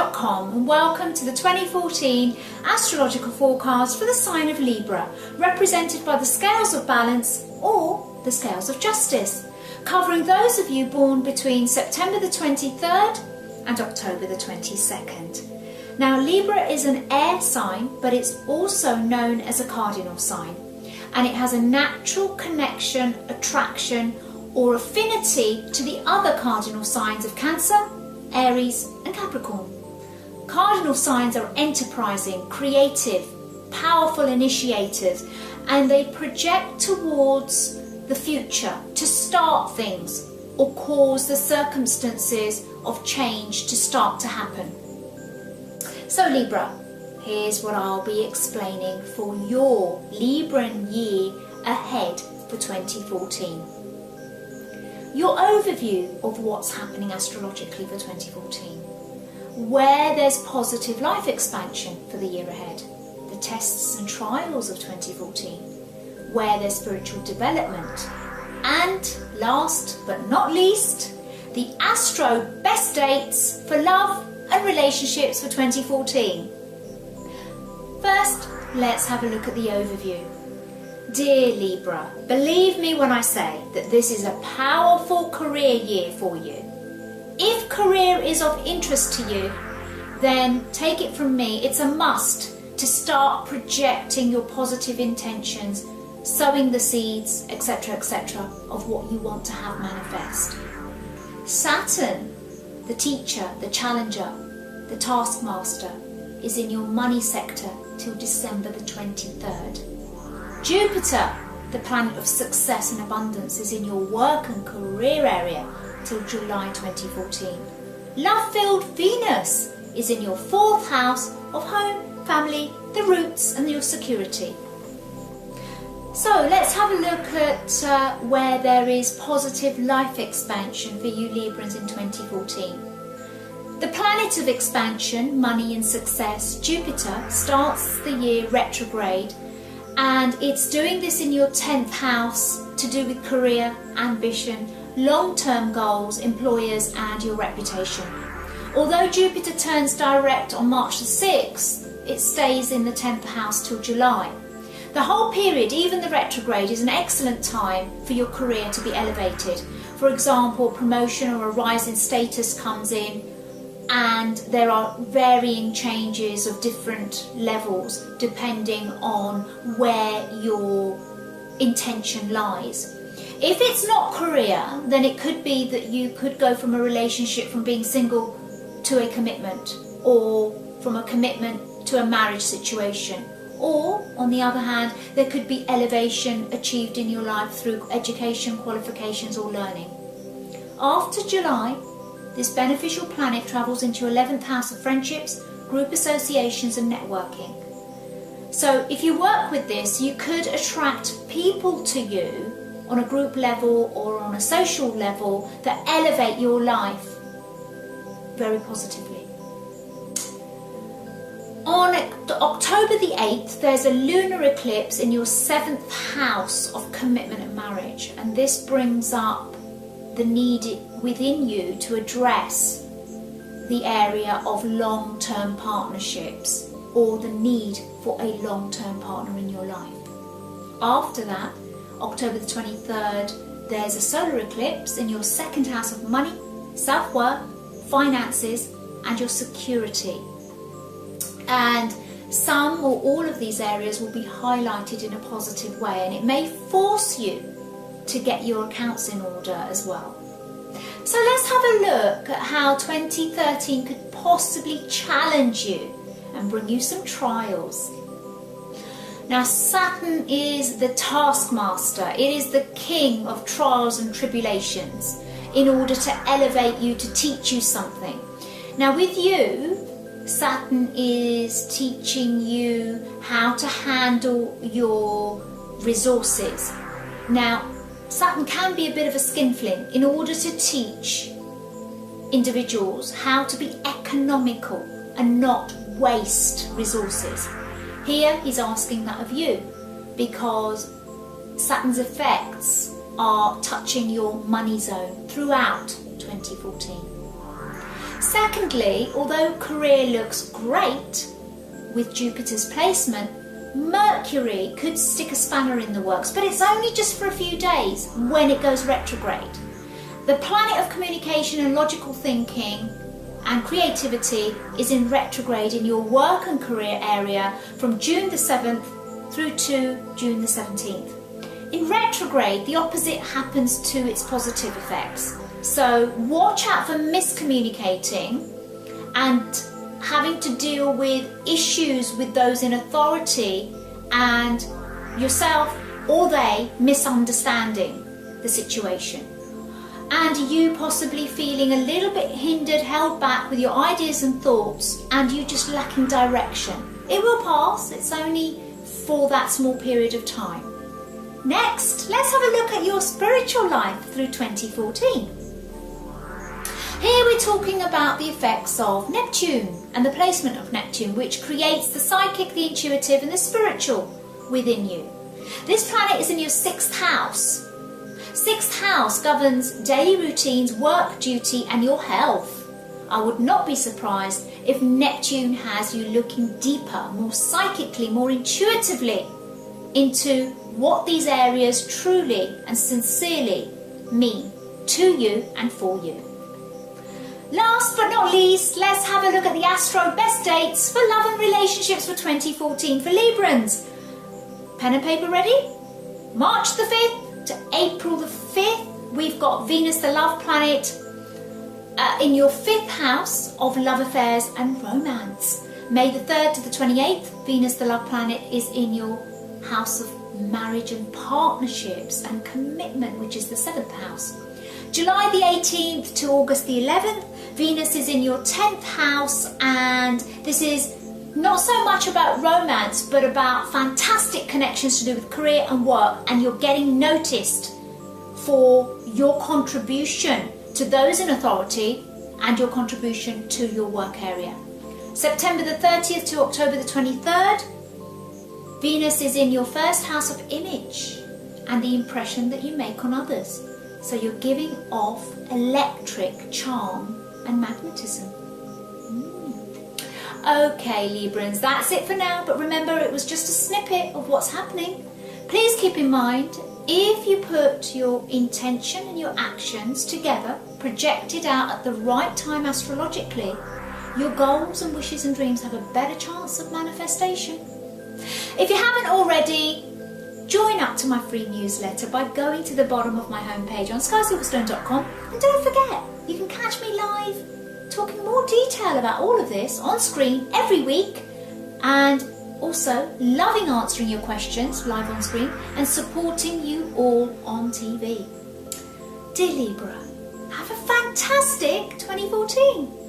Planetary.com and welcome to the 2014 Astrological forecast for the sign of Libra, represented by the scales of balance or the scales of justice, covering those of you born between September the 23rd and October the 22nd. Now, Libra is an air sign, but it's also known as a cardinal sign, and it has a natural connection, attraction or affinity to the other cardinal signs of Cancer, Aries and Capricorn. Cardinal signs are enterprising, creative, powerful initiators, and they project towards the future to start things or cause the circumstances of change to start to happen. So Libra, here's what I'll be explaining for your Libran year ahead for 2014. Your overview of what's happening astrologically for 2014. Where there's positive life expansion for the year ahead. The tests and trials of 2014. Where there's spiritual development. And last but not least, the Astro best dates for love and relationships for 2014. First, let's have a look at the overview. Dear Libra, believe me when I say that this is a powerful career year for you. If career is of interest to you, then take it from me, it's a must to start projecting your positive intentions, sowing the seeds, etc., etc., of what you want to have manifest. Saturn, the teacher, the challenger, the taskmaster, is in your money sector till December the 23rd. Jupiter, the planet of success and abundance, is in your work and career area till July 2014. Love-filled Venus is in your 4th house of home, family, the roots and your security. So let's have a look at where there is positive life expansion for you Librans in 2014. The planet of expansion, money and success, Jupiter, starts the year retrograde, and it's doing this in your 10th house to do with career, ambition, long-term goals, employers and your reputation. Although Jupiter turns direct on March the 6th, it stays in the 10th house till July. The whole period, even the retrograde, is an excellent time for your career to be elevated. For example, promotion or a rise in status comes in, and there are varying changes of different levels depending on where your intention lies. If it's not career, then it could be that you could go from a relationship from being single to a commitment, or from a commitment to a marriage situation. Or, on the other hand, there could be elevation achieved in your life through education, qualifications or learning. After July, this beneficial planet travels into your 11th house of friendships, group associations and networking. So if you work with this, you could attract people to you on a group level or on a social level that elevate your life very positively. On October the 8th, there's a lunar eclipse in your 7th house of commitment and marriage, and this brings up the need within you to address the area of long-term partnerships or the need for a long-term partner in your life. After that, October the 23rd, there's a solar eclipse in your 2nd house of money, self-worth, finances and your security. And some or all of these areas will be highlighted in a positive way, and it may force you to get your accounts in order as well. So let's have a look at how 2013 could possibly challenge you and bring you some trials. Now, Saturn is the taskmaster. It is the king of trials and tribulations in order to elevate you, to teach you something. Now with you, Saturn is teaching you how to handle your resources. Now, Saturn can be a bit of a skinflint in order to teach individuals how to be economical and not waste resources. Here he's asking that of you because Saturn's effects are touching your money zone throughout 2014. Secondly, although career looks great with Jupiter's placement, Mercury could stick a spanner in the works, but it's only just for a few days when it goes retrograde. The planet of communication and logical thinking and creativity is in retrograde in your work and career area from June the 7th through to June the 17th. In retrograde, the opposite happens to its positive effects. So watch out for miscommunicating and having to deal with issues with those in authority and yourself or they misunderstanding the situation. And you possibly feeling a little bit hindered, held back with your ideas and thoughts, and you just lacking direction. It will pass, it's only for that small period of time. Next, let's have a look at your spiritual life through 2014. Here we're talking about the effects of Neptune and the placement of Neptune, which creates the psychic, the intuitive and the spiritual within you. This planet is in your 6th house. 6th house governs daily routines, work, duty and your health. I would not be surprised if Neptune has you looking deeper, more psychically, more intuitively into what these areas truly and sincerely mean to you and for you. Last but not least, let's have a look at the Astro best dates for love and relationships for 2014 for Librans. Pen and paper ready? March the 5th to April the 5th, we've got Venus, the love planet, in your 5th house of love affairs and romance. May the 3rd to the 28th, Venus, the love planet, is in your house of marriage and partnerships and commitment, which is the 7th house. July the 18th to August the 11th, Venus is in your 10th house, and this is not so much about romance but about fantastic connections to do with career and work, and you're getting noticed for your contribution to those in authority and your contribution to your work area. September the 30th to October the 23rd, Venus is in your 1st house of image and the impression that you make on others. So you're giving off electric charm and magnetism. Okay, Librans, that's it for now, but remember it was just a snippet of what's happening. Please keep in mind, if you put your intention and your actions together, projected out at the right time astrologically, your goals and wishes and dreams have a better chance of manifestation. If you haven't already, join up to my free newsletter by going to the bottom of my homepage on Silverstone.com, and don't forget, you can catch me live talking more detail about all of this on screen every week, and also loving answering your questions live on screen and supporting you all on TV. Dear Libra, have a fantastic 2014.